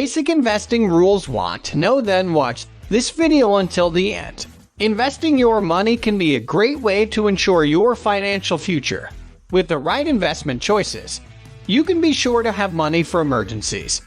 basic investing rules. Want to know? Then watch this video until the end. Investing your money can be a great way to ensure your financial future. With the right investment choices, you can be sure to have money for emergencies,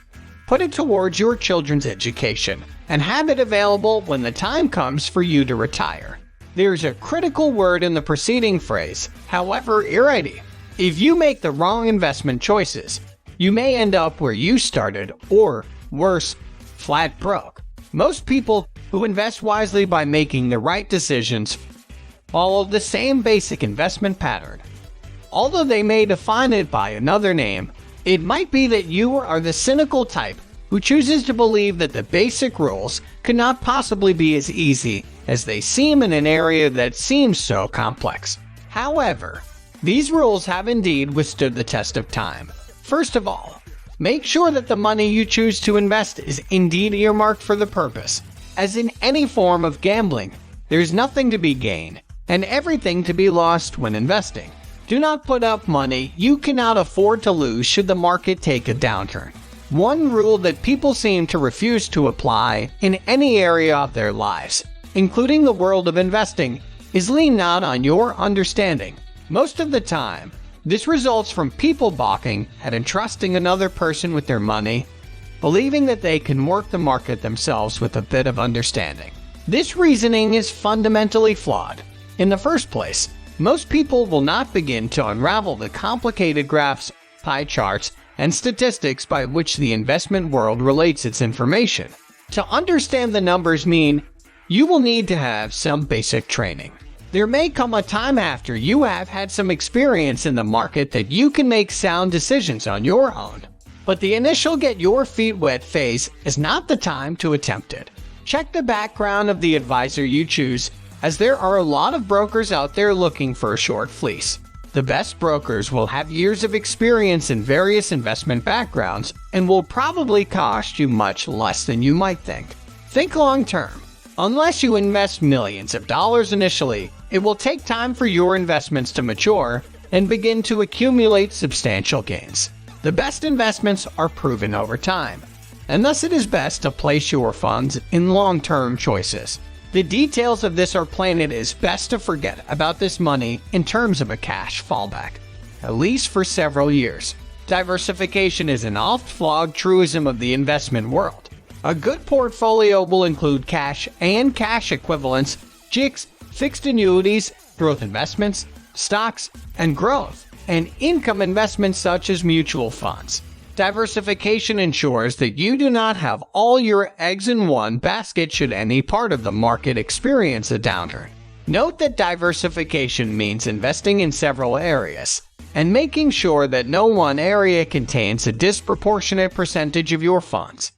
put it towards your children's education, and have it available when the time comes for you to retire. There's a critical word in the preceding phrase, however, ìrightî. If you make the wrong investment choices, you may end up where you started, or worse, flat broke. Most people who invest wisely by making the right decisions follow the same basic investment pattern. Although they may define it by another name, it might be that you are the cynical type who chooses to believe that the basic rules could not possibly be as easy as they seem in an area that seems so complex. However, these rules have indeed withstood the test of time. First of all, make sure that the money you choose to invest is indeed earmarked for the purpose. As in any form of gambling, there's nothing to be gained and everything to be lost when investing. Do not put up money you cannot afford to lose should the market take a downturn. One rule that people seem to refuse to apply in any area of their lives, including the world of investing, is lean not on your understanding. Most of the time, this results from people balking at entrusting another person with their money, believing that they can work the market themselves with a bit of understanding. This reasoning is fundamentally flawed. In the first place, most people will not begin to unravel the complicated graphs, pie charts, and statistics by which the investment world relates its information. To understand the numbers you will need to have some basic training. There may come a time after you have had some experience in the market that you can make sound decisions on your own. But the initial get your feet wet phase is not the time to attempt it. Check the background of the advisor you choose, as there are a lot of brokers out there looking for a short fleece. The best brokers will have years of experience in various investment backgrounds and will probably cost you much less than you might think. Think long term. Unless you invest millions of dollars initially, it will take time for your investments to mature and begin to accumulate substantial gains. The best investments are proven over time, and thus it is best to place your funds in long-term choices. The details of this are plain. It is best to forget about this money in terms of a cash fallback, at least for several years. Diversification is an oft-flawed truism of the investment world. A good portfolio will include cash and cash equivalents, GICs, fixed annuities, growth investments, stocks, and growth and income investments such as mutual funds. Diversification ensures that you do not have all your eggs in one basket should any part of the market experience a downturn. Note that diversification means investing in several areas and making sure that no one area contains a disproportionate percentage of your funds.